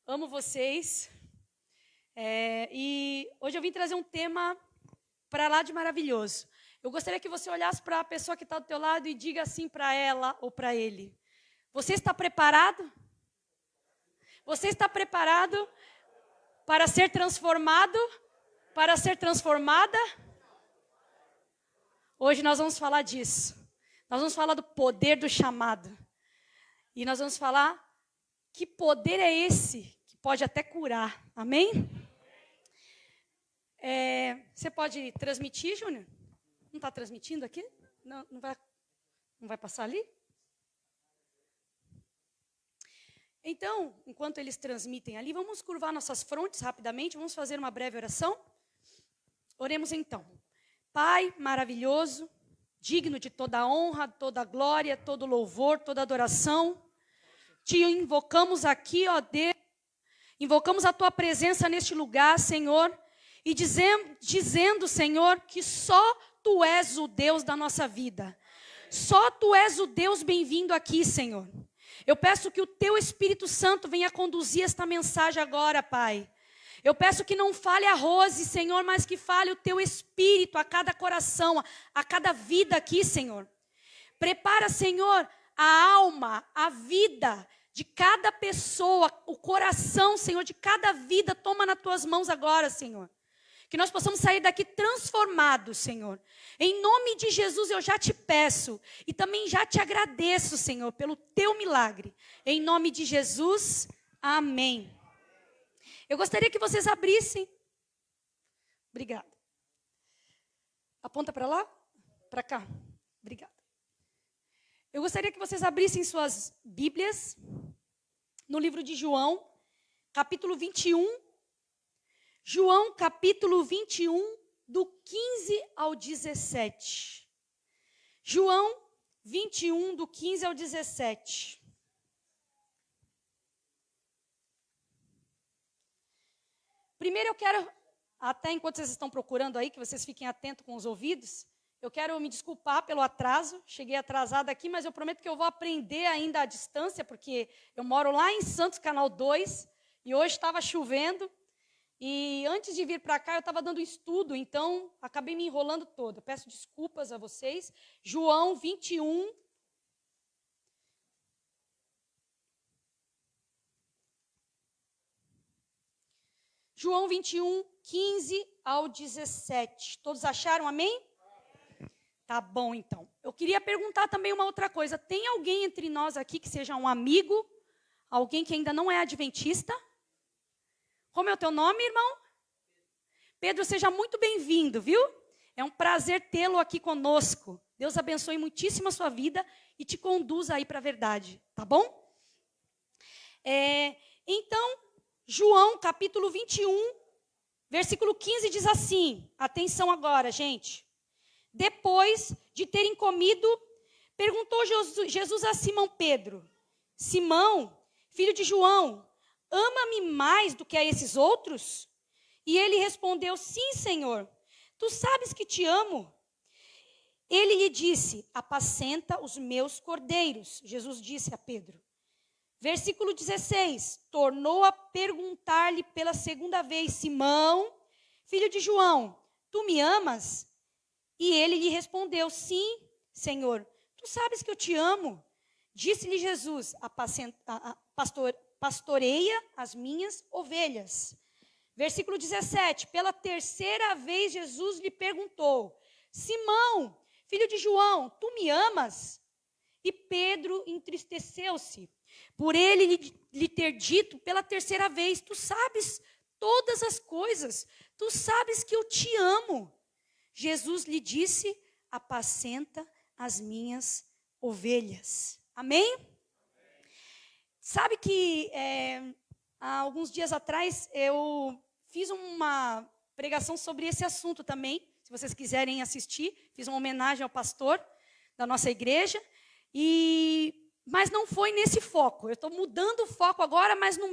Amo vocês. E hoje eu vim trazer um tema para lá de maravilhoso. Eu gostaria que você olhasse para a pessoa que está do teu lado e diga assim para ela ou para ele: você está preparado? Você está preparado para ser transformado? Para ser transformada? Hoje nós vamos falar disso. Nós vamos falar do poder do chamado. E nós vamos falar que poder é esse que pode até curar. Amém? Você pode transmitir, Júnior? Não está transmitindo aqui? Não vai passar ali? Então, enquanto eles transmitem ali, vamos curvar nossas frontes rapidamente, vamos fazer uma breve oração. Oremos então. Pai maravilhoso, digno de toda honra, toda glória, todo louvor, toda adoração, te invocamos aqui, ó Deus, invocamos a tua presença neste lugar, Senhor, e dizendo, Senhor, que só tu és o Deus da nossa vida. Só tu és o Deus bem-vindo aqui, Senhor. Eu peço que o teu Espírito Santo venha conduzir esta mensagem agora, Pai. Eu peço que não fale a Rose, Senhor, mas que fale o teu Espírito a cada coração, a cada vida aqui, Senhor. Prepara, Senhor, a alma, a vida de cada pessoa, o coração, Senhor, de cada vida, toma nas tuas mãos agora, Senhor. Que nós possamos sair daqui transformados, Senhor. Em nome de Jesus eu já te peço e também já te agradeço, Senhor, pelo teu milagre. Em nome de Jesus, amém. Eu gostaria que vocês abrissem. Obrigada. Aponta para lá? Para cá. Obrigada. Eu gostaria que vocês abrissem suas Bíblias no livro de João, capítulo 21. João, capítulo 21, do 15 ao 17. João 21, do 15 ao 17. Primeiro eu quero, até enquanto vocês estão procurando aí, que vocês fiquem atentos com os ouvidos, eu quero me desculpar pelo atraso, cheguei atrasada aqui, mas eu prometo que eu vou aprender ainda à distância, porque eu moro lá em Santos, Canal 2, e hoje estava chovendo, e antes de vir para cá eu estava dando estudo, então acabei me enrolando toda. Eu peço desculpas a vocês. João 21. João 21, 15 ao 17. Todos acharam, amém? Tá bom, então. Eu queria perguntar também uma outra coisa. Tem alguém entre nós aqui que seja um amigo? Alguém que ainda não é adventista? Como é o teu nome, irmão? Pedro, seja muito bem-vindo, viu? É um prazer tê-lo aqui conosco. Deus abençoe muitíssimo a sua vida e te conduza aí para a verdade, tá bom? Então, João, capítulo 21, versículo 15 diz assim, atenção agora, gente. Depois de terem comido, perguntou Jesus a Simão Pedro: Simão, filho de João, ama-me mais do que a esses outros? E ele respondeu: sim, Senhor, tu sabes que te amo. Ele lhe disse: apacenta os meus cordeiros. Jesus disse a Pedro. Versículo 16, tornou a perguntar-lhe pela segunda vez: Simão, filho de João, tu me amas? E ele lhe respondeu: sim, Senhor, tu sabes que eu te amo. Disse-lhe Jesus: pastoreia as minhas ovelhas. Versículo 17, pela terceira vez Jesus lhe perguntou: Simão, filho de João, tu me amas? E Pedro entristeceu-se por ele lhe ter dito pela terceira vez: tu sabes todas as coisas, tu sabes que eu te amo. Jesus lhe disse: apacenta as minhas ovelhas. Amém? Sabe que há alguns dias atrás eu fiz uma pregação sobre esse assunto também. Se vocês quiserem assistir, fiz uma homenagem ao pastor da nossa igreja. Mas não foi nesse foco. Eu estou mudando o foco agora, mas nos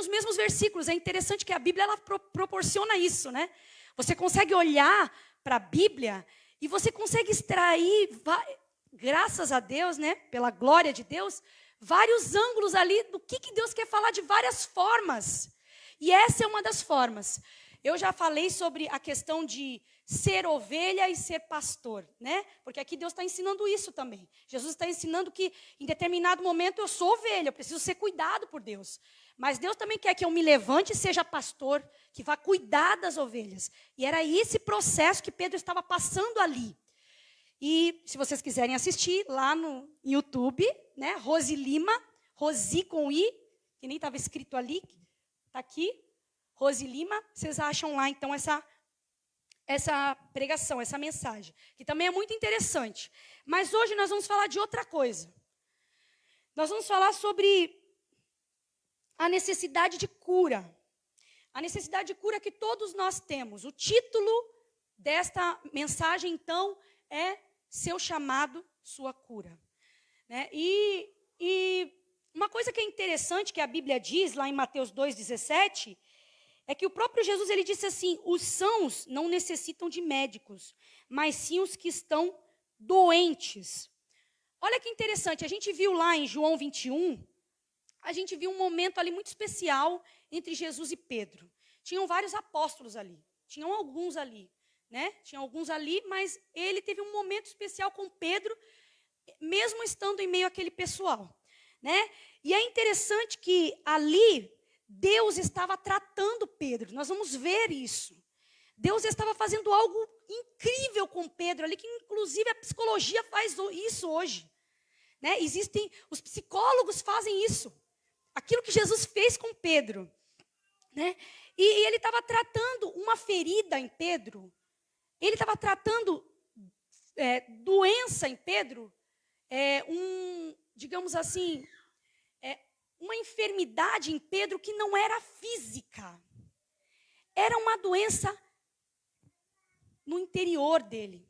mesmos versículos. É interessante que a Bíblia ela proporciona isso, né? Você consegue olhar para a Bíblia e você consegue extrair, graças a Deus, né, pela glória de Deus, vários ângulos ali do que Deus quer falar de várias formas. E essa é uma das formas. Eu já falei sobre a questão de ser ovelha e ser pastor, né? Porque aqui Deus está ensinando isso também. Jesus está ensinando que em determinado momento eu sou ovelha, eu preciso ser cuidado por Deus. Mas Deus também quer que eu me levante e seja pastor, que vá cuidar das ovelhas. E era esse processo que Pedro estava passando ali. E se vocês quiserem assistir, lá no YouTube, né? Rosi Lima, Rosi com I, que nem estava escrito ali, está aqui. Rosi Lima, vocês acham lá então essa pregação, essa mensagem, que também é muito interessante. Mas hoje nós vamos falar de outra coisa. Nós vamos falar sobre a necessidade de cura. A necessidade de cura que todos nós temos. O título desta mensagem, então, é Seu Chamado, Sua Cura. Né? E uma coisa que é interessante, que a Bíblia diz, lá em Mateus 2,17, é que o próprio Jesus, ele disse assim, os sãos não necessitam de médicos, mas sim os que estão doentes. Olha que interessante, a gente viu lá em João 21, a gente viu um momento ali muito especial entre Jesus e Pedro. Tinham vários apóstolos ali, tinham alguns ali, né? Tinha alguns ali, mas ele teve um momento especial com Pedro, mesmo estando em meio àquele pessoal, né? E é interessante que ali Deus estava tratando Pedro. Nós vamos ver isso. Deus estava fazendo algo incrível com Pedro ali, que inclusive a psicologia faz isso hoje, né? Existem, os psicólogos fazem isso. Aquilo que Jesus fez com Pedro, né? E ele estava tratando uma ferida em Pedro. Ele estava tratando doença em Pedro, digamos assim, uma enfermidade em Pedro que não era física. Era uma doença no interior dele.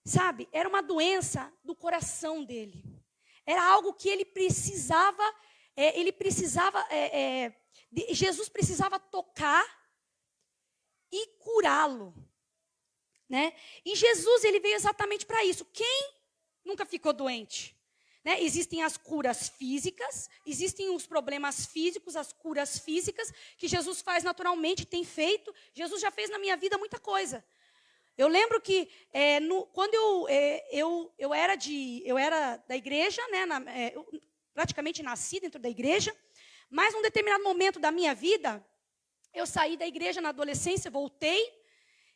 Sabe? Era uma doença do coração dele. Era algo que ele precisava, Jesus precisava tocar e curá-lo. Né? E Jesus, ele veio exatamente para isso. Quem nunca ficou doente? Né? Existem as curas físicas, existem os problemas físicos, as curas físicas, que Jesus faz naturalmente, tem feito. Jesus já fez na minha vida muita coisa. Eu lembro que quando eu era da igreja, né, eu praticamente nasci dentro da igreja, mas num determinado momento da minha vida, eu saí da igreja na adolescência, voltei,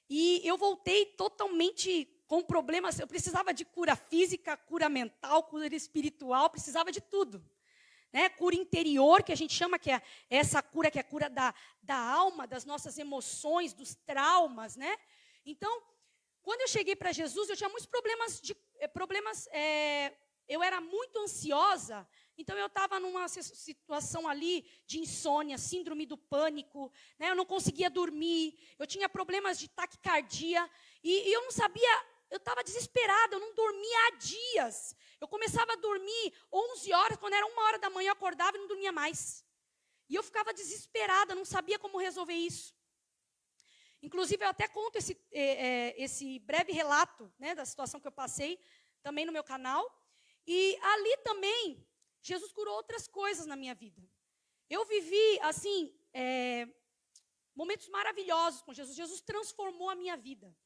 e eu voltei totalmente com problemas. Eu precisava de cura física, cura mental, cura espiritual, precisava de tudo. Né? Cura interior, que a gente chama, que é essa cura, que é a cura da alma, das nossas emoções, dos traumas. Né? Então, quando eu cheguei para Jesus, eu tinha muitos problemas. Eu era muito ansiosa, então eu estava numa situação ali de insônia, síndrome do pânico, né? Eu não conseguia dormir, eu tinha problemas de taquicardia, e eu não sabia, eu estava desesperada, eu não dormia há dias. Eu começava a dormir 11 horas, quando era 1h da manhã eu acordava e não dormia mais. E eu ficava desesperada, não sabia como resolver isso. Inclusive, eu até conto esse breve relato, né, da situação que eu passei, também no meu canal. E ali também, Jesus curou outras coisas na minha vida. Eu vivi, assim, momentos maravilhosos com Jesus. Jesus transformou a minha vida.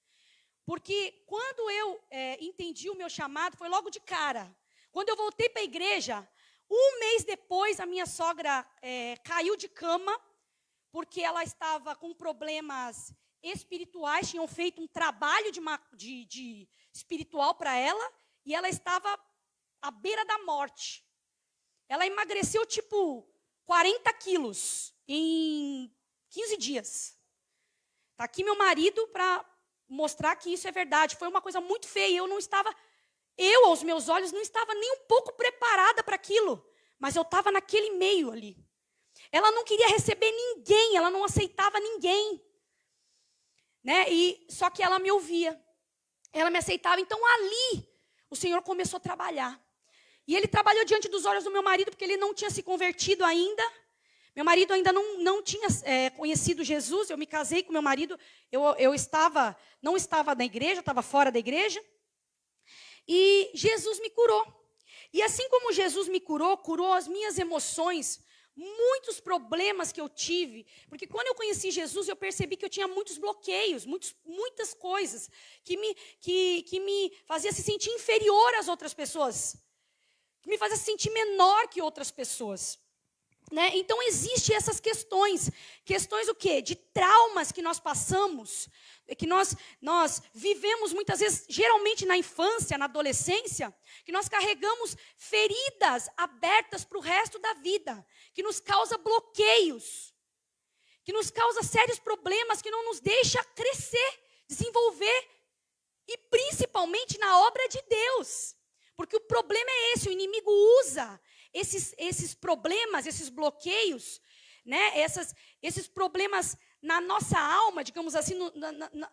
Porque quando eu entendi o meu chamado, foi logo de cara. Quando eu voltei para a igreja, 1 mês depois, a minha sogra caiu de cama, porque ela estava com problemas espirituais, tinham feito um trabalho de espiritual para ela, e ela estava à beira da morte. Ela emagreceu, 40 quilos em 15 dias. Está aqui meu marido para mostrar que isso é verdade. Foi uma coisa muito feia. Eu, aos meus olhos, não estava nem um pouco preparada para aquilo. Mas eu estava naquele meio ali. Ela não queria receber ninguém, ela não aceitava ninguém. Né? Só que ela me ouvia. Ela me aceitava. Então, ali, o Senhor começou a trabalhar. E Ele trabalhou diante dos olhos do meu marido, porque ele não tinha se convertido ainda. Meu marido ainda não tinha conhecido Jesus. Eu me casei com meu marido. Eu não estava na igreja, estava fora da igreja. E Jesus me curou. E assim como Jesus me curou, curou as minhas emoções, muitos problemas que eu tive, porque quando eu conheci Jesus, eu percebi que eu tinha muitos bloqueios, muitas coisas que me fazia se sentir inferior às outras pessoas, que me fazia se sentir menor que outras pessoas. Né? Então, existem essas questões o quê? De traumas que nós passamos, que nós vivemos muitas vezes, geralmente na infância, na adolescência, que nós carregamos feridas abertas para o resto da vida, que nos causa bloqueios, que nos causa sérios problemas, que não nos deixa crescer, desenvolver, e principalmente na obra de Deus. Porque o problema é esse, o inimigo usa esses problemas, esses bloqueios, né, esses problemas na nossa alma, digamos assim,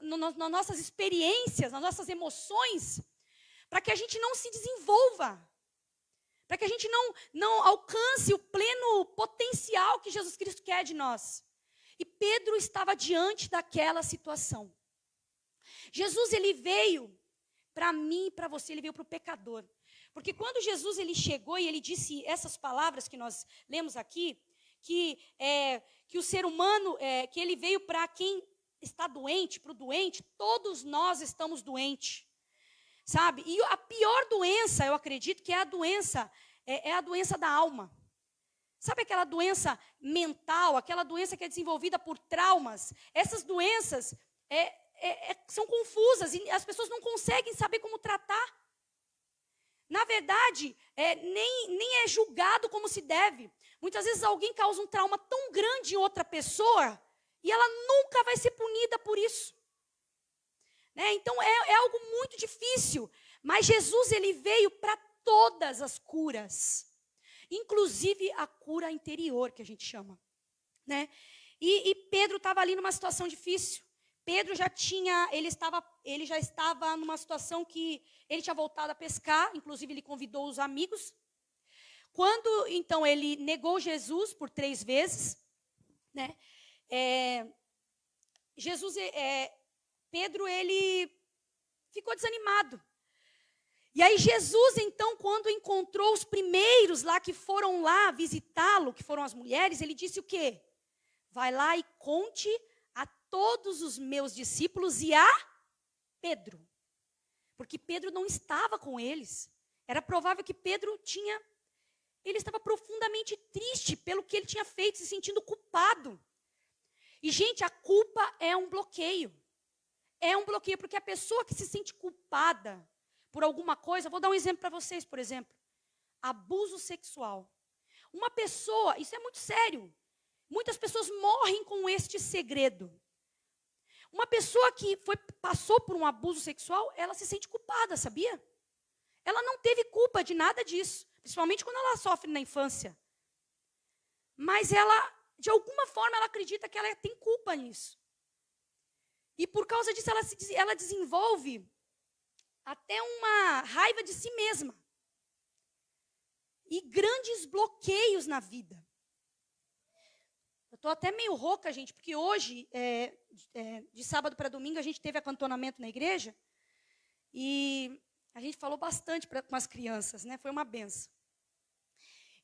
nas nossas experiências, nas nossas emoções, para que a gente não se desenvolva, para que a gente não alcance o pleno potencial que Jesus Cristo quer de nós. E Pedro estava diante daquela situação. Jesus, ele veio para mim e para você, ele veio para o pecador. Porque quando Jesus ele chegou e ele disse essas palavras que nós lemos aqui, que o ser humano, que ele veio para quem está doente, para o doente, todos nós estamos doentes, sabe? E a pior doença, eu acredito, que é a doença da alma. Sabe aquela doença mental, aquela doença que é desenvolvida por traumas? Essas doenças são confusas e as pessoas não conseguem saber como tratar. Na verdade, nem é julgado como se deve. Muitas vezes alguém causa um trauma tão grande em outra pessoa e ela nunca vai ser punida por isso. Né? Então, é algo muito difícil. Mas Jesus, ele veio para todas as curas. Inclusive a cura interior, que a gente chama. Né? E Pedro estava ali numa situação difícil. Pedro ele já estava numa situação que ele tinha voltado a pescar, inclusive ele convidou os amigos. Quando, então, ele negou Jesus por 3 vezes, né? Pedro, ele ficou desanimado. E aí Jesus, então, quando encontrou os primeiros lá que foram lá visitá-lo, que foram as mulheres, ele disse o quê? Vai lá e conte a todos os meus discípulos e a Pedro. Porque Pedro não estava com eles. Era provável que Pedro ele estava profundamente triste pelo que ele tinha feito, se sentindo culpado. E, gente, a culpa é um bloqueio. É um bloqueio, porque a pessoa que se sente culpada por alguma coisa, vou dar um exemplo para vocês, por exemplo. Abuso sexual. Uma pessoa, isso é muito sério. Muitas pessoas morrem com este segredo. Uma pessoa que passou por um abuso sexual, ela se sente culpada, sabia? Ela não teve culpa de nada disso, principalmente quando ela sofre na infância. Mas ela, de alguma forma, ela acredita que ela tem culpa nisso. E por causa disso, ela desenvolve até uma raiva de si mesma. E grandes bloqueios na vida. Eu estou até meio rouca, gente, porque hoje, de sábado para domingo, a gente teve acantonamento na igreja. E a gente falou bastante com as crianças, né? Foi uma benção.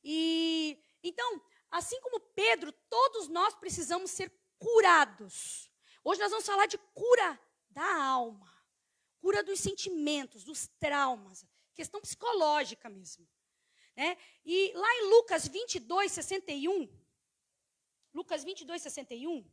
E então, assim como Pedro, todos nós precisamos ser curados. Hoje nós vamos falar de cura da alma, cura dos sentimentos, dos traumas, questão psicológica mesmo. Né? E lá em Lucas 22, 61, Lucas 22, 61.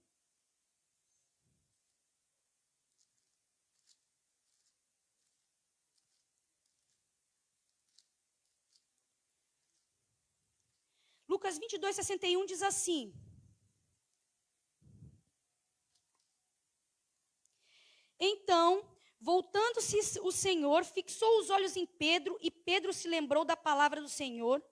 Lucas 22, 61 diz assim: Então, voltando-se o Senhor, fixou os olhos em Pedro, e Pedro se lembrou da palavra do Senhor,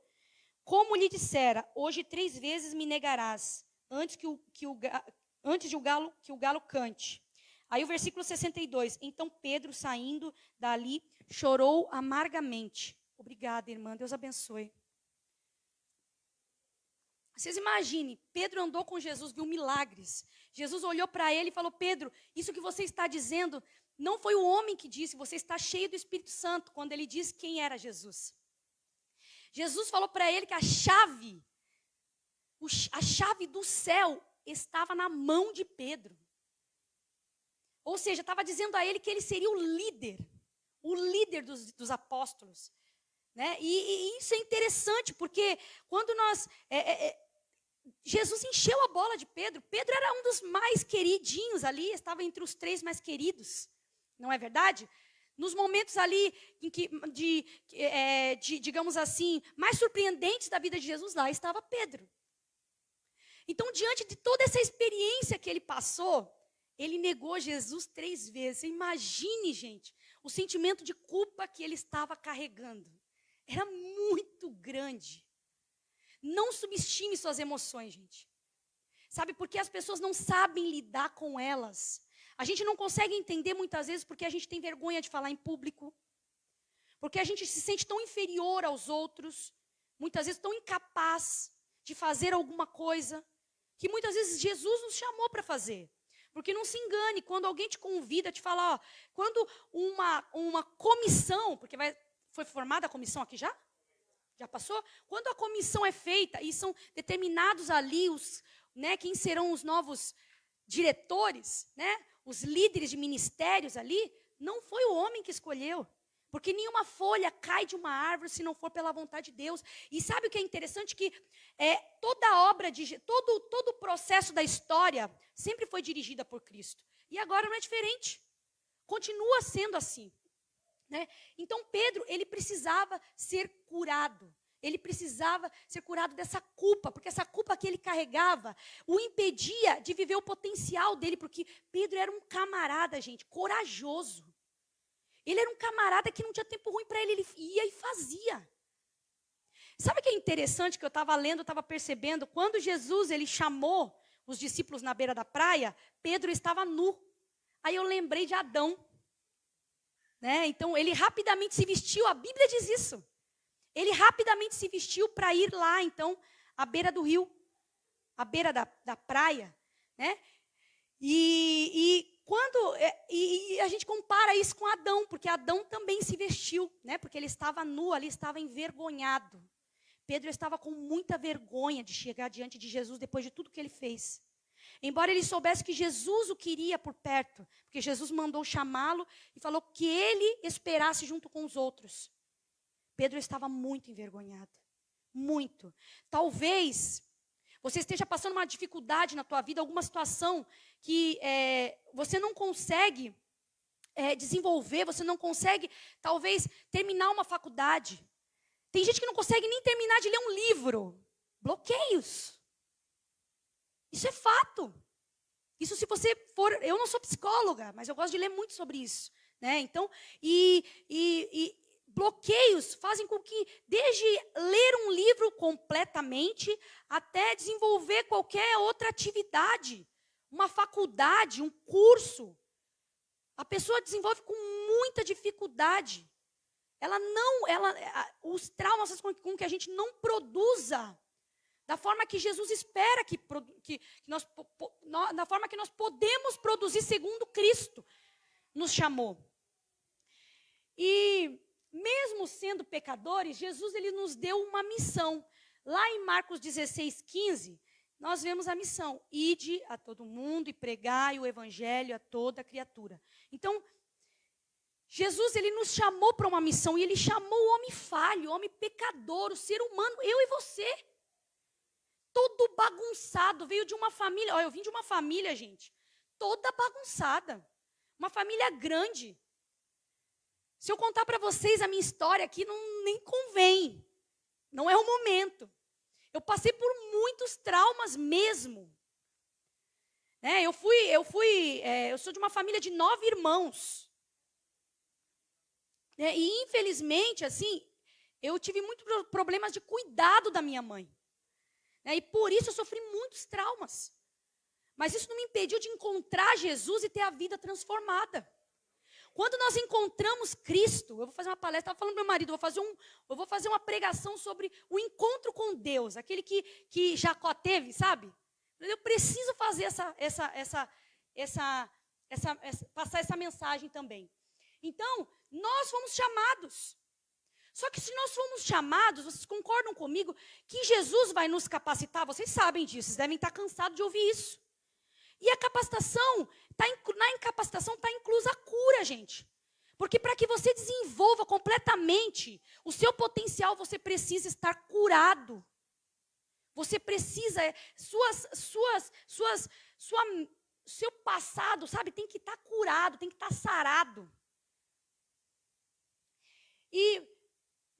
como lhe dissera: hoje 3 vezes me negarás, antes que o galo cante. Aí o versículo 62, então Pedro, saindo dali, chorou amargamente. Obrigada, irmã, Deus abençoe. Vocês imaginem, Pedro andou com Jesus, viu milagres. Jesus olhou para ele e falou: Pedro, isso que você está dizendo, não foi o homem que disse, você está cheio do Espírito Santo, quando ele disse quem era Jesus. Jesus falou para ele que a chave do céu estava na mão de Pedro. Ou seja, estava dizendo a ele que ele seria o líder dos apóstolos. Né? E isso é interessante, porque quando Jesus encheu a bola de Pedro. Pedro era um dos mais queridinhos ali, estava entre os 3 mais queridos. Não é verdade? Nos momentos ali em que, digamos assim, mais surpreendentes da vida de Jesus, lá estava Pedro. Então, diante de toda essa experiência que ele passou, ele negou Jesus 3 vezes. Imagine, gente, o sentimento de culpa que ele estava carregando. Era muito grande. Não subestime suas emoções, gente. Sabe, porque as pessoas não sabem lidar com elas. A gente não consegue entender muitas vezes porque a gente tem vergonha de falar em público. Porque a gente se sente tão inferior aos outros. Muitas vezes tão incapaz de fazer alguma coisa. Que muitas vezes Jesus nos chamou para fazer. Porque não se engane, quando alguém te convida, te fala, ó, quando uma comissão, porque foi formada a comissão aqui já? Já passou? Quando a comissão é feita e são determinados ali quem serão os novos diretores, né? Os líderes de ministérios ali, não foi o homem que escolheu. Porque nenhuma folha cai de uma árvore se não for pela vontade de Deus. E sabe o que é interessante? Que toda a obra, todo o processo da história sempre foi dirigida por Cristo. E agora não é diferente. Continua sendo assim. Né? Então Pedro, ele precisava ser curado. Ele precisava ser curado dessa culpa, porque essa culpa que ele carregava o impedia de viver o potencial dele, porque Pedro era um camarada, gente, corajoso. Ele era um camarada que não tinha tempo ruim para ele ia e fazia. Sabe o que é interessante que eu estava lendo, eu estava percebendo? Quando Jesus ele chamou os discípulos na beira da praia, Pedro estava nu. Aí eu lembrei de Adão. Né? Então ele rapidamente se vestiu, a Bíblia diz isso. Ele rapidamente se vestiu para ir lá, então, à beira do rio, à beira da praia. Né? E a gente compara isso com Adão, porque Adão também se vestiu, né? Porque ele estava nu ali, estava envergonhado. Pedro estava com muita vergonha de chegar diante de Jesus depois de tudo que ele fez. Embora ele soubesse que Jesus o queria por perto, porque Jesus mandou chamá-lo e falou que ele esperasse junto com os outros. Pedro estava muito envergonhado, muito. Talvez você esteja passando uma dificuldade na tua vida, alguma situação que você não consegue desenvolver, você não consegue, talvez, terminar uma faculdade. Tem gente que não consegue nem terminar de ler um livro. Bloqueios. Isso é fato. Isso se você for... Eu não sou psicóloga, mas eu gosto de ler muito sobre isso. Né? Então, bloqueios fazem com que, desde ler um livro completamente, até desenvolver qualquer outra atividade, uma faculdade, um curso, a pessoa desenvolve com muita dificuldade. Os traumas fazem com que a gente não produza da forma que Jesus espera da forma que nós podemos produzir segundo Cristo nos chamou. E mesmo sendo pecadores, Jesus ele nos deu uma missão. Lá em Marcos 16:15, nós vemos a missão: ide a todo mundo e pregai o evangelho a toda criatura. Então, Jesus ele nos chamou para uma missão, e ele chamou o homem falho, o homem pecador, o ser humano, eu e você. Todo bagunçado, veio de uma família, eu vim de uma família, gente, toda bagunçada, uma família grande. Se eu contar para vocês a minha história aqui, nem convém, não é o momento. Eu passei por muitos traumas mesmo. Né? Eu sou de uma família de 9 irmãos. Né? E infelizmente, assim, eu tive muitos problemas de cuidado da minha mãe. E por isso eu sofri muitos traumas. Mas isso não me impediu de encontrar Jesus e ter a vida transformada. Quando nós encontramos Cristo, eu vou fazer uma palestra, estava falando para meu marido, eu vou fazer uma pregação sobre o encontro com Deus, aquele que Jacó teve, sabe? Eu preciso fazer passar essa mensagem também. Então, nós fomos chamados. Só que se nós formos chamados, vocês concordam comigo, que Jesus vai nos capacitar? Vocês sabem disso, vocês devem estar cansados de ouvir isso. E a capacitação, na incapacitação está inclusa a cura, gente. Porque para que você desenvolva completamente o seu potencial, você precisa estar curado. Você precisa, seu passado, sabe, tem que estar curado, tem que estar sarado. E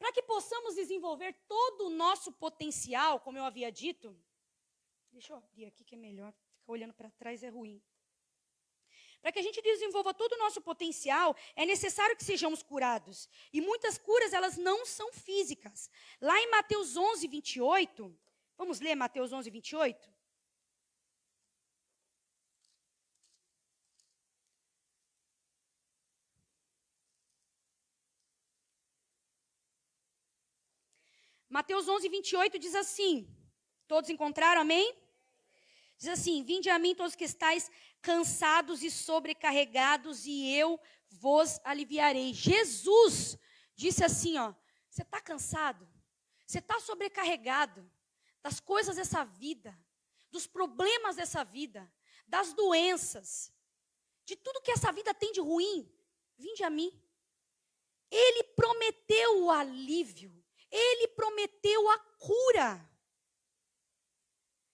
para que possamos desenvolver todo o nosso potencial, como eu havia dito, deixa eu abrir aqui que é melhor, ficar olhando para trás é ruim. Para que a gente desenvolva todo o nosso potencial, é necessário que sejamos curados. E muitas curas, elas não são físicas. Lá em Mateus 11, 28, vamos ler Mateus 11, 28? Mateus 11, 28 diz assim, todos encontraram, amém? Diz assim, vinde a mim todos que estáis cansados e sobrecarregados e eu vos aliviarei. Jesus disse assim, ó, você está cansado? Você está sobrecarregado das coisas dessa vida, dos problemas dessa vida, das doenças, de tudo que essa vida tem de ruim? Vinde a mim. Ele prometeu o alívio. Ele prometeu a cura.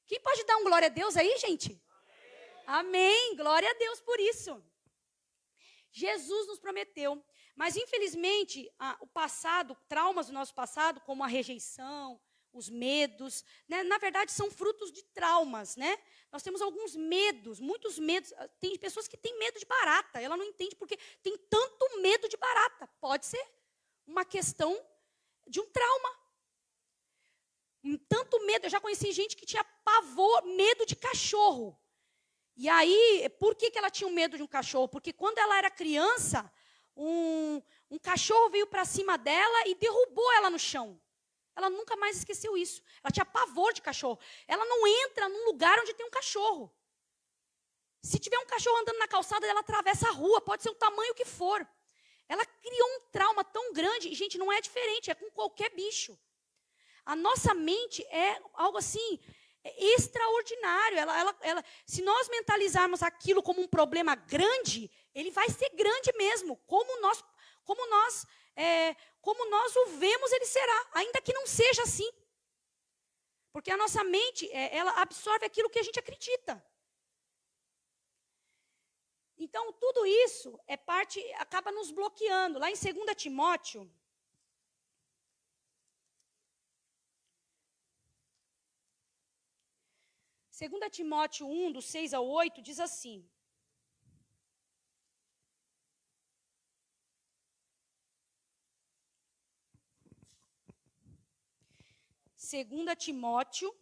Quem pode dar um glória a Deus aí, gente? Amém. Glória a Deus por isso. Jesus nos prometeu. Mas, infelizmente, o passado, traumas do nosso passado, como a rejeição, os medos, né, na verdade, são frutos de traumas, né? Nós temos alguns medos, muitos medos. Tem pessoas que têm medo de barata. Ela não entende porque tem tanto medo de barata. Pode ser uma questão de um trauma. Tanto medo, eu já conheci gente que tinha pavor, medo de cachorro. E aí, por que ela tinha um medo de um cachorro? Porque quando ela era criança, um cachorro veio para cima dela e derrubou ela no chão. Ela nunca mais esqueceu isso. Ela tinha pavor de cachorro. Ela não entra num lugar onde tem um cachorro. Se tiver um cachorro andando na calçada, ela atravessa a rua, pode ser o tamanho que for. Ela criou um trauma tão grande, e, gente, não é diferente, é com qualquer bicho. A nossa mente é algo assim, extraordinário. Se nós mentalizarmos aquilo como um problema grande, ele vai ser grande mesmo. Como nós o vemos, ele será, ainda que não seja assim. Porque a nossa mente, ela absorve aquilo que a gente acredita. Então, tudo isso acaba nos bloqueando. Lá em 2 Timóteo, Segunda Timóteo 1, do 6 ao 8, diz assim. Segunda Timóteo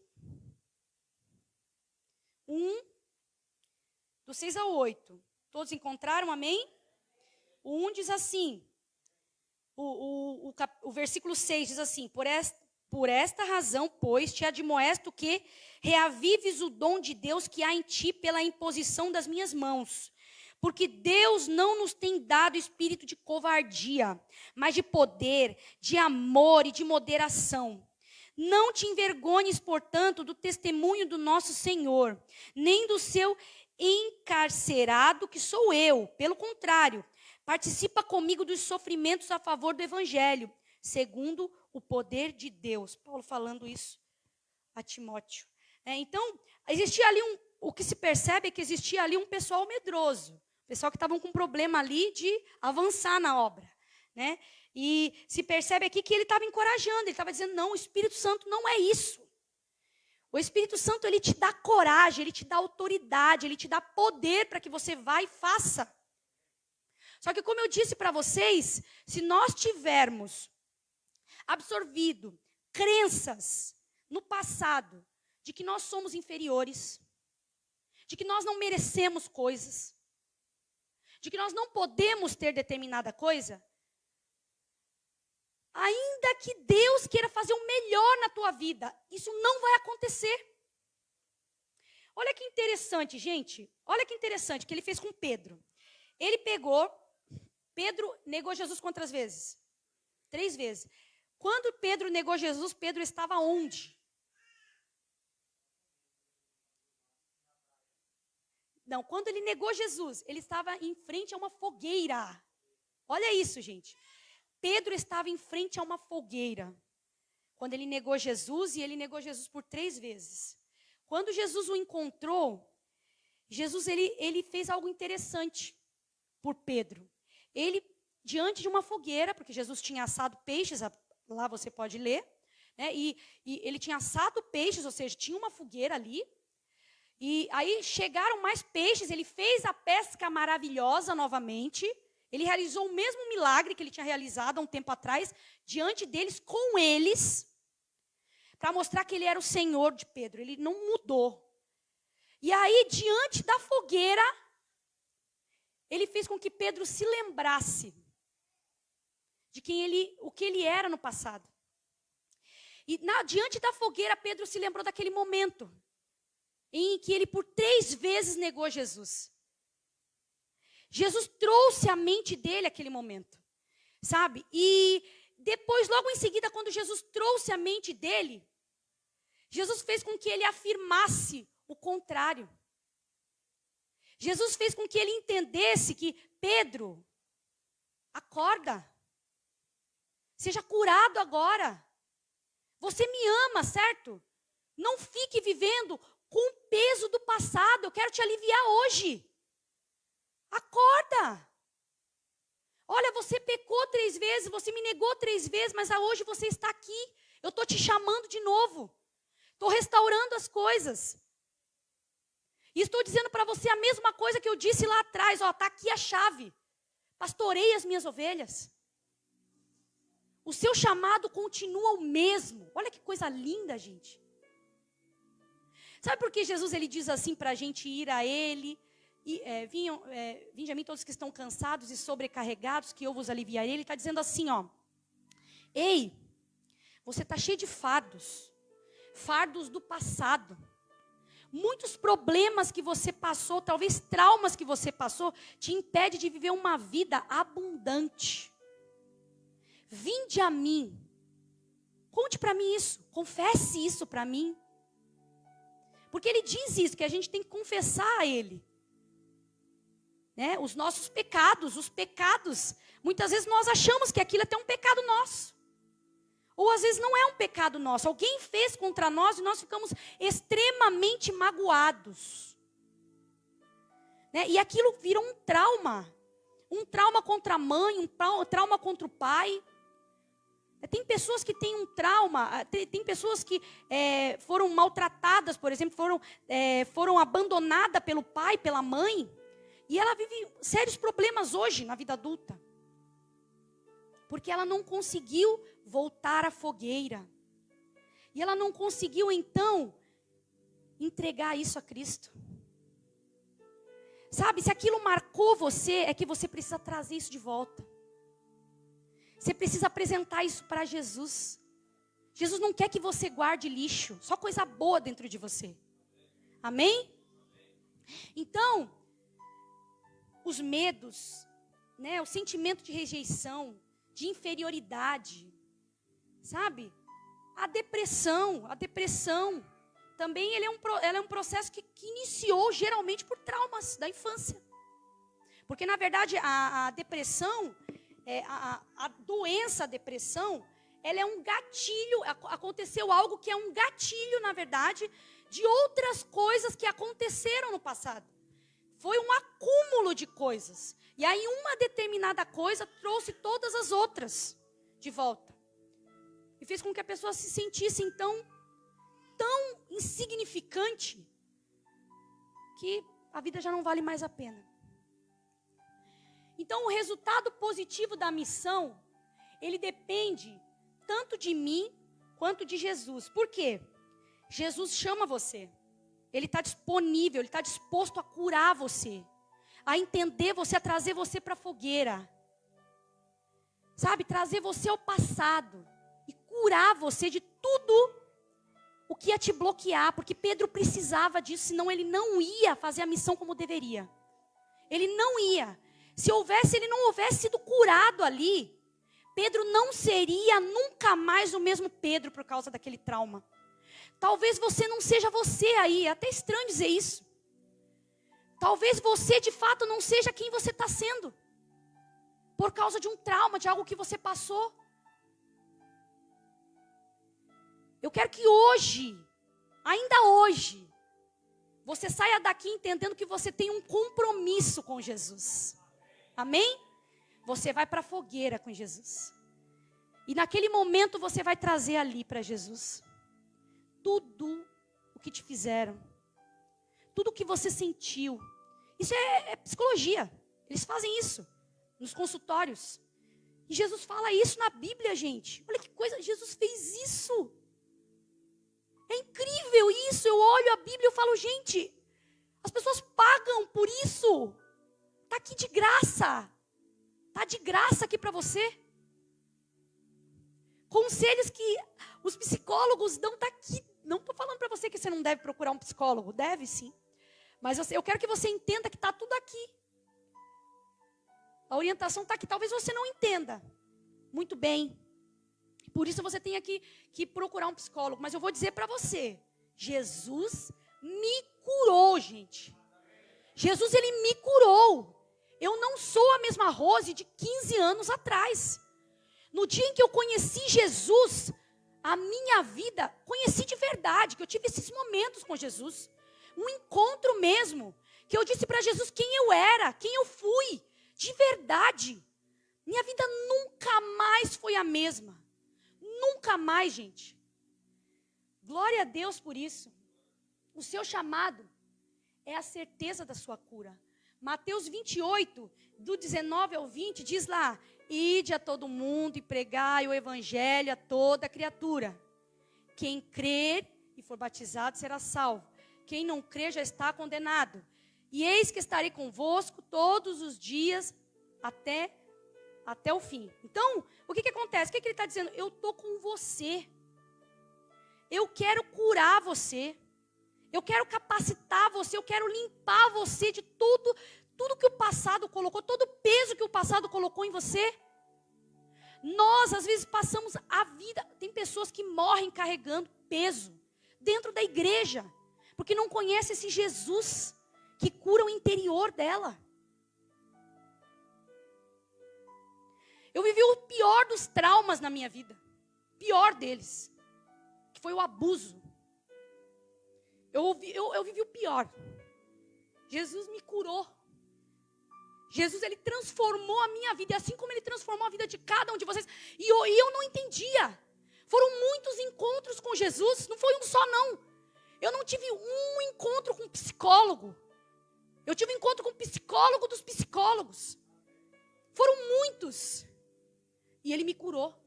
1, do 6 ao 8. Todos encontraram, amém? O 1 diz assim, o versículo 6 diz assim, por esta razão, pois, te admoesto que reavives o dom de Deus que há em ti pela imposição das minhas mãos. Porque Deus não nos tem dado espírito de covardia, mas de poder, de amor e de moderação. Não te envergonhes, portanto, do testemunho do nosso Senhor, nem do seu encarcerado, que sou eu. Pelo contrário, participa comigo dos sofrimentos a favor do Evangelho, segundo o poder de Deus. Paulo falando isso a Timóteo. Então, existia ali o que se percebe é que existia ali um pessoal medroso, pessoal que estavam com problema ali de avançar na obra, né? E se percebe aqui que ele estava encorajando, ele estava dizendo, não, o Espírito Santo não é isso. O Espírito Santo, ele te dá coragem, ele te dá autoridade, ele te dá poder para que você vá e faça. Só que como eu disse para vocês, se nós tivermos absorvido crenças no passado de que nós somos inferiores, de que nós não merecemos coisas, de que nós não podemos ter determinada coisa, ainda que Deus queira fazer o melhor na tua vida, isso não vai acontecer. Olha que interessante, gente. Olha que interessante que ele fez com Pedro. Pedro negou Jesus quantas vezes? 3 vezes. Quando Pedro negou Jesus, Pedro estava onde? Não, quando ele negou Jesus, ele estava em frente a uma fogueira. Olha isso, gente. Pedro estava em frente a uma fogueira. Quando ele negou Jesus, e ele negou Jesus por 3 vezes. Quando Jesus o encontrou, Jesus ele fez algo interessante por Pedro. Ele, diante de uma fogueira, porque Jesus tinha assado peixes, lá você pode ler, né? E ele tinha assado peixes, ou seja, tinha uma fogueira ali. E aí chegaram mais peixes, ele fez a pesca maravilhosa novamente. Ele realizou o mesmo milagre que ele tinha realizado há um tempo atrás, diante deles, com eles, para mostrar que ele era o Senhor de Pedro. Ele não mudou. E aí, diante da fogueira, ele fez com que Pedro se lembrasse de o que ele era no passado. E diante da fogueira, Pedro se lembrou daquele momento em que ele por 3 vezes negou Jesus. Jesus trouxe à mente dele aquele momento, sabe? E depois, logo em seguida, quando Jesus trouxe à mente dele, Jesus fez com que ele afirmasse o contrário. Jesus fez com que ele entendesse que, Pedro, acorda, seja curado agora. Você me ama, certo? Não fique vivendo com o peso do passado, eu quero te aliviar hoje. Acorda. Olha, você pecou 3 vezes, você me negou 3 vezes, mas hoje você está aqui. Eu estou te chamando de novo. Estou restaurando as coisas. E estou dizendo para você a mesma coisa que eu disse lá atrás. Está aqui a chave. Pastorei as minhas ovelhas. O seu chamado continua o mesmo. Olha que coisa linda, gente. Sabe por que Jesus ele diz assim para a gente ir a Ele? Vinde a mim todos que estão cansados e sobrecarregados, que eu vos aliviarei. Ele está dizendo assim, ó. Ei, você está cheio de fardos. Fardos do passado. Muitos problemas que você passou, talvez traumas que você passou, te impede de viver uma vida abundante. Vinde a mim. Conte para mim isso. Confesse isso para mim. Porque ele diz isso, que a gente tem que confessar a ele. Né? Os nossos pecados, os pecados. Muitas vezes nós achamos que aquilo é até um pecado nosso. Ou às vezes não é um pecado nosso. Alguém fez contra nós e nós ficamos extremamente magoados. Né? E aquilo vira um trauma. Um trauma contra a mãe, um trauma contra o pai. Tem pessoas que têm um trauma, tem pessoas que foram maltratadas, por exemplo, foram abandonadas pelo pai, pela mãe. E ela vive sérios problemas hoje na vida adulta. Porque ela não conseguiu voltar à fogueira. E ela não conseguiu, então, entregar isso a Cristo. Sabe, se aquilo marcou você, é que você precisa trazer isso de volta. Você precisa apresentar isso para Jesus. Jesus não quer que você guarde lixo, só coisa boa dentro de você. Amém? Então, os medos, né, o sentimento de rejeição, de inferioridade, sabe? A depressão também ela é um processo que iniciou geralmente por traumas da infância. Porque, na verdade, a depressão, a doença, a depressão, ela é um gatilho, aconteceu algo que é um gatilho, na verdade, de outras coisas que aconteceram no passado. Foi um acúmulo de coisas. E aí uma determinada coisa trouxe todas as outras de volta. E fez com que a pessoa se sentisse, então, tão insignificante, que a vida já não vale mais a pena. Então, o resultado positivo da missão, ele depende tanto de mim quanto de Jesus. Por quê? Jesus chama você. Ele está disponível, ele está disposto a curar você, a entender você, a trazer você para a fogueira. Sabe, trazer você ao passado e curar você de tudo o que ia te bloquear. Porque Pedro precisava disso, senão ele não ia fazer a missão como deveria. Ele não ia. Se ele não houvesse sido curado ali, Pedro não seria nunca mais o mesmo Pedro por causa daquele trauma. Talvez você não seja você aí, é até estranho dizer isso. Talvez você de fato não seja quem você está sendo, por causa de um trauma, de algo que você passou. Eu quero que hoje, ainda hoje, você saia daqui entendendo que você tem um compromisso com Jesus. Amém? Você vai para a fogueira com Jesus. E naquele momento você vai trazer ali para Jesus tudo o que te fizeram. Tudo o que você sentiu. Isso é psicologia. Eles fazem isso nos consultórios. E Jesus fala isso na Bíblia, gente. Olha que coisa, Jesus fez isso. É incrível isso. Eu olho a Bíblia e eu falo, gente, as pessoas pagam por isso. Está aqui de graça. Está de graça aqui para você. Conselhos que os psicólogos dão está aqui. Não estou falando para você que você não deve procurar um psicólogo. Deve sim. Mas eu quero que você entenda que está tudo aqui. A orientação está aqui. Talvez você não entenda muito bem. Por isso você tem que procurar um psicólogo. Mas eu vou dizer para você. Jesus me curou, gente. Jesus, ele me curou. Eu não sou a mesma Rose de 15 anos atrás. No dia em que eu conheci Jesus, a minha vida, conheci de verdade, que eu tive esses momentos com Jesus. Um encontro mesmo, que eu disse para Jesus quem eu era, quem eu fui, de verdade. Minha vida nunca mais foi a mesma. Nunca mais, gente. Glória a Deus por isso. O seu chamado é a certeza da sua cura. Mateus 28, do 19 ao 20, diz lá: ide a todo mundo e pregai o evangelho a toda criatura. Quem crer e for batizado será salvo. Quem não crer já está condenado. E eis que estarei convosco todos os dias até o fim. Então, o que acontece? O que ele está dizendo? Eu estou com você. Eu quero curar você. Eu quero capacitar você, eu quero limpar você de tudo que o passado colocou, todo o peso que o passado colocou em você. Nós, às vezes, passamos a vida, tem pessoas que morrem carregando peso dentro da igreja, porque não conhecem esse Jesus que cura o interior dela. Eu vivi o pior dos traumas na minha vida, pior deles, que foi o abuso. Eu vivi o pior. Jesus me curou. Jesus, ele transformou a minha vida. E assim como ele transformou a vida de cada um de vocês. E eu não entendia. Foram muitos encontros com Jesus. Não foi um só, não. Eu não tive um encontro com um psicólogo. Eu tive um encontro com o psicólogo dos psicólogos. Foram muitos. E ele me curou.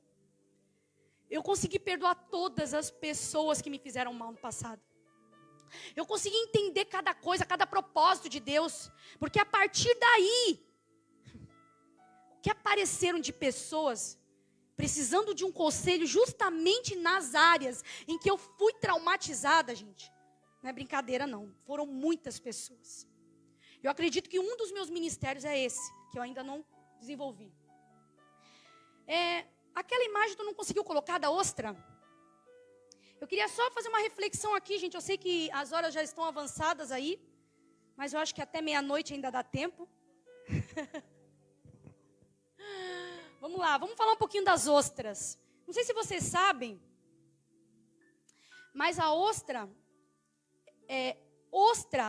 Eu consegui perdoar todas as pessoas que me fizeram mal no passado. Eu consegui entender cada coisa, cada propósito de Deus. Porque a partir daí, o que apareceram de pessoas precisando de um conselho justamente nas áreas em que eu fui traumatizada, gente. Não é brincadeira não, foram muitas pessoas. Eu acredito que um dos meus ministérios é esse, que eu ainda não desenvolvi. Aquela imagem tu não conseguiu colocar da ostra? Eu queria só fazer uma reflexão aqui, gente. Eu sei que as horas já estão avançadas aí, mas eu acho que até meia-noite ainda dá tempo. Vamos lá, vamos falar um pouquinho das ostras. Não sei se vocês sabem, mas a ostra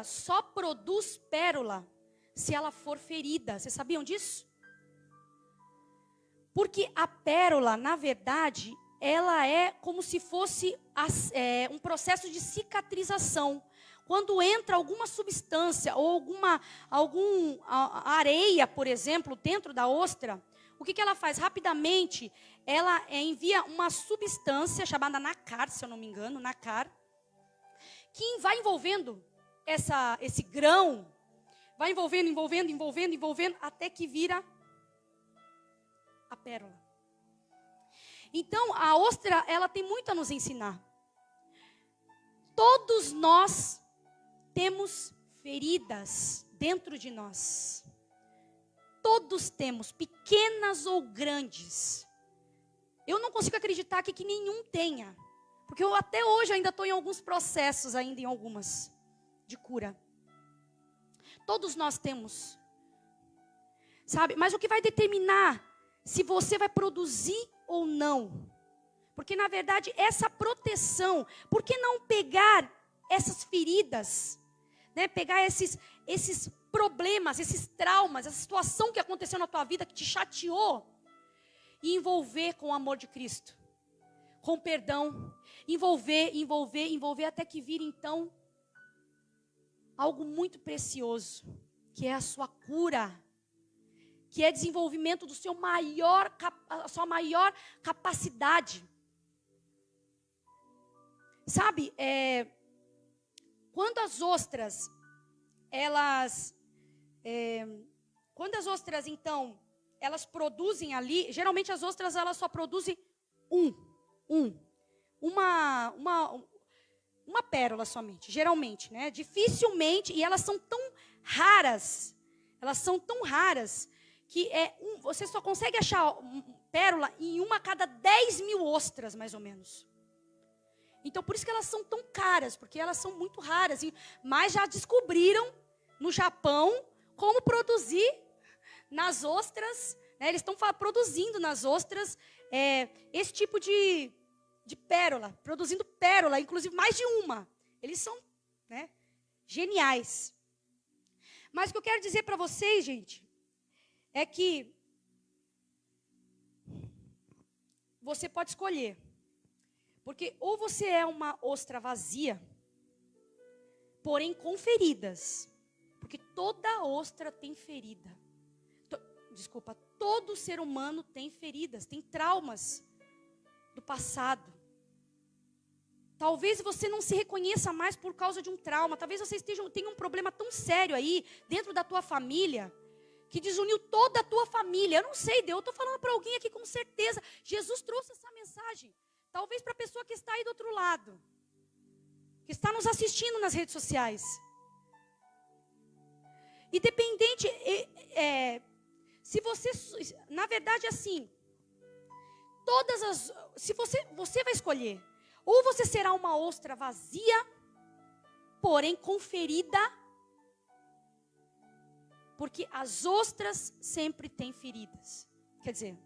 só produz pérola se ela for ferida. Vocês sabiam disso? Porque a pérola, na verdade, ela é como se fosse um processo de cicatrização. Quando entra alguma substância ou alguma areia, por exemplo, dentro da ostra, o que ela faz? Rapidamente, ela envia uma substância chamada nácar, se eu não me engano, nácar, que vai envolvendo esse grão, vai envolvendo, até que vira a pérola. Então, a ostra, ela tem muito a nos ensinar. Todos nós temos feridas dentro de nós. Todos temos, pequenas ou grandes. Eu não consigo acreditar que nenhum tenha. Porque eu até hoje ainda estou em alguns processos, ainda em algumas, de cura. Todos nós temos. Sabe? Mas o que vai determinar se você vai produzir ou não? Porque na verdade essa proteção, por que não pegar essas feridas? Né? Pegar esses problemas, esses traumas, essa situação que aconteceu na tua vida, que te chateou, e envolver com o amor de Cristo, com perdão, envolver, até que vire então algo muito precioso, que é a sua cura, que é desenvolvimento do seu a sua maior capacidade. Sabe, quando as ostras, então, elas produzem ali, geralmente as ostras elas só produzem uma pérola somente, geralmente, né? Dificilmente, e elas são tão raras que você só consegue achar pérola em uma a cada 10.000 ostras, mais ou menos. Então, por isso que elas são tão caras, porque elas são muito raras. Mas já descobriram no Japão como produzir nas ostras, né? Eles estão produzindo nas ostras esse tipo de pérola, produzindo pérola, inclusive mais de uma. Eles são, né, geniais. Mas o que eu quero dizer para vocês, gente, é que você pode escolher. Porque ou você é uma ostra vazia, porém com feridas. Porque toda ostra tem ferida. Todo ser humano tem feridas, tem traumas do passado. Talvez você não se reconheça mais por causa de um trauma. Talvez você tenha um problema tão sério aí, dentro da tua família, que desuniu toda a tua família. Eu não sei, Deus, eu estou falando para alguém aqui com certeza. Jesus trouxe essa mensagem. Talvez para a pessoa que está aí do outro lado, que está nos assistindo nas redes sociais. Independente, se você, na verdade assim, se você vai escolher, ou você será uma ostra vazia, porém com ferida, porque as ostras sempre têm feridas. Quer dizer,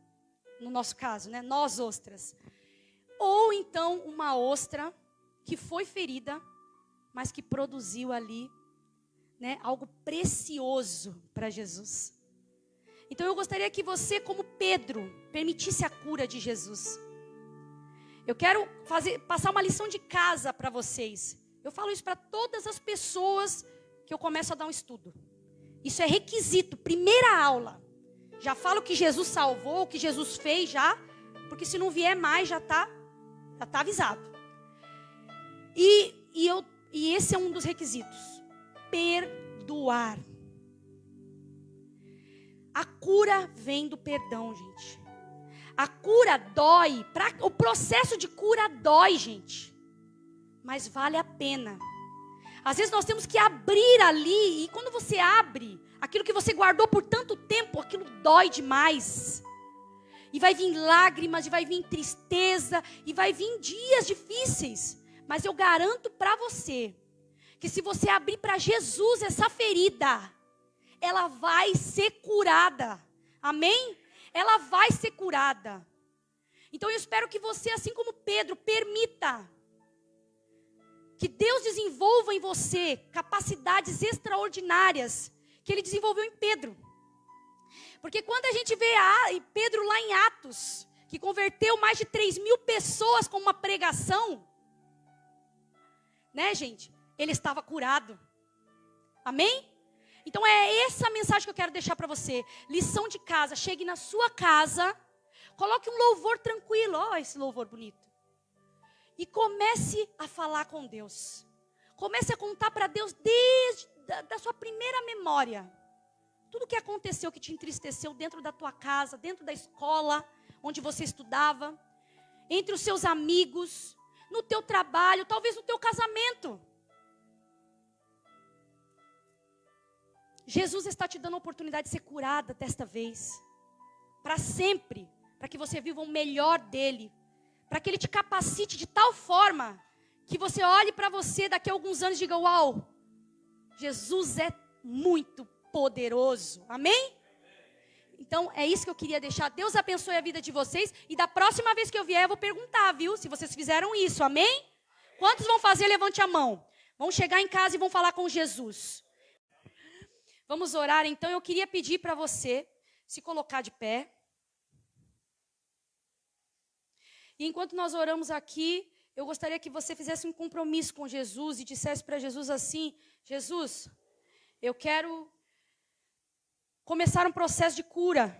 no nosso caso, né, nós ostras. Ou então uma ostra que foi ferida, mas que produziu ali, né, algo precioso para Jesus. Então eu gostaria que você, como Pedro, permitisse a cura de Jesus. Eu quero passar uma lição de casa para vocês. Eu falo isso para todas as pessoas que eu começo a dar um estudo. Isso é requisito, primeira aula. Já falo que Jesus salvou, o que Jesus fez já, porque se não vier mais já está avisado. E esse é um dos requisitos. Perdoar. A cura vem do perdão, gente. A cura dói. O processo de cura dói, gente. Mas vale a pena. Às vezes nós temos que abrir ali. E quando você abre, aquilo que você guardou por tanto tempo, aquilo dói demais. E vai vir lágrimas, e vai vir tristeza, e vai vir dias difíceis. Mas eu garanto para você, que se você abrir para Jesus essa ferida, ela vai ser curada. Amém? Ela vai ser curada. Então eu espero que você, assim como Pedro, permita que Deus desenvolva em você capacidades extraordinárias que Ele desenvolveu em Pedro. Porque quando a gente vê Pedro lá em Atos, que converteu mais de 3.000 pessoas com uma pregação, né, gente? Ele estava curado. Amém? Então é essa mensagem que eu quero deixar para você. Lição de casa. Chegue na sua casa, coloque um louvor tranquilo. Ó, esse louvor bonito. E comece a falar com Deus. Comece a contar para Deus desde da sua primeira memória. Tudo que aconteceu que te entristeceu dentro da tua casa, dentro da escola, onde você estudava, entre os seus amigos, no teu trabalho, talvez no teu casamento. Jesus está te dando a oportunidade de ser curada desta vez. Para sempre. para que você viva o melhor dele, para que ele te capacite de tal forma que você olhe para você daqui a alguns anos e diga: uau, Jesus é muito poderoso. Amém? Então, é isso que eu queria deixar. Deus abençoe a vida de vocês. E da próxima vez que eu vier, eu vou perguntar, viu? Se vocês fizeram isso, amém? Quantos vão fazer? Levante a mão. Vão chegar em casa e vão falar com Jesus. Vamos orar, então. Eu queria pedir para você se colocar de pé. E enquanto nós oramos aqui, eu gostaria que você fizesse um compromisso com Jesus e dissesse para Jesus assim: Jesus, eu quero começar um processo de cura,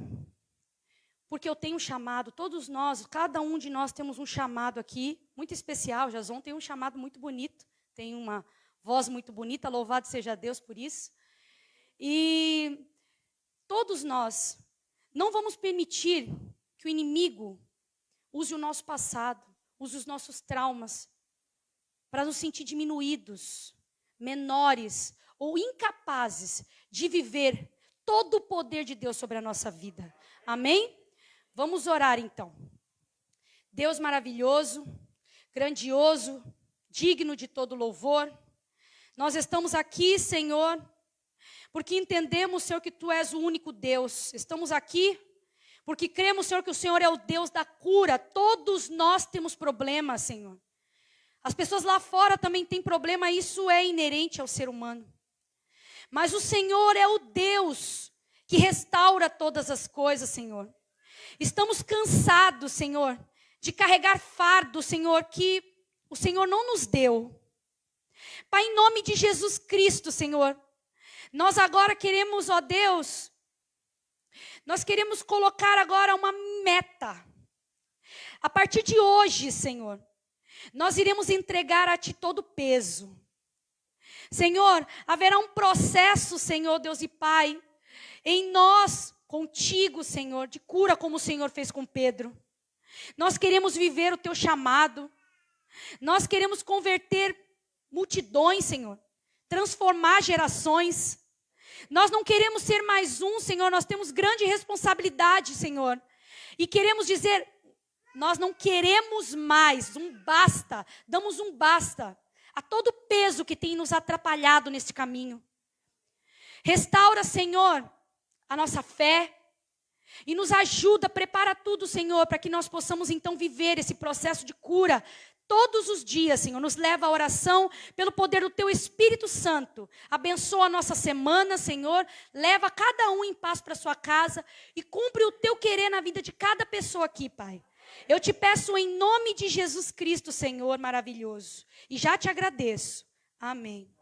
porque eu tenho um chamado. Todos nós, cada um de nós temos um chamado aqui, muito especial. Jason tem um chamado muito bonito, tem uma voz muito bonita, louvado seja Deus por isso. E todos nós não vamos permitir que o inimigo use o nosso passado, use os nossos traumas, para nos sentir diminuídos, menores ou incapazes de viver todo o poder de Deus sobre a nossa vida. Amém? Vamos orar então. Deus maravilhoso, grandioso, digno de todo louvor. Nós estamos aqui, Senhor, porque entendemos, Senhor, que Tu és o único Deus. Estamos aqui porque cremos, Senhor, que o Senhor é o Deus da cura. Todos nós temos problemas, Senhor. As pessoas lá fora também têm problema, isso é inerente ao ser humano. Mas o Senhor é o Deus que restaura todas as coisas, Senhor. Estamos cansados, Senhor, de carregar fardo, Senhor, que o Senhor não nos deu. Pai, em nome de Jesus Cristo, Senhor, nós agora queremos, ó Deus, nós queremos colocar agora uma meta. A partir de hoje, Senhor, nós iremos entregar a Ti todo o peso. Senhor, haverá um processo, Senhor, Deus e Pai, em nós, contigo, Senhor, de cura como o Senhor fez com Pedro. Nós queremos viver o Teu chamado. Nós queremos converter multidões, Senhor, transformar gerações. Nós não queremos ser mais um, Senhor, nós temos grande responsabilidade, Senhor. E queremos dizer, nós não queremos mais um basta, damos um basta a todo o peso que tem nos atrapalhado nesse caminho. Restaura, Senhor, a nossa fé e nos ajuda, prepara tudo, Senhor, para que nós possamos então viver esse processo de cura todos os dias, Senhor. Nos leva à oração pelo poder do Teu Espírito Santo. Abençoa a nossa semana, Senhor. Leva cada um em paz para sua casa e cumpre o Teu querer na vida de cada pessoa aqui, Pai. Eu te peço em nome de Jesus Cristo, Senhor maravilhoso. E já te agradeço. Amém.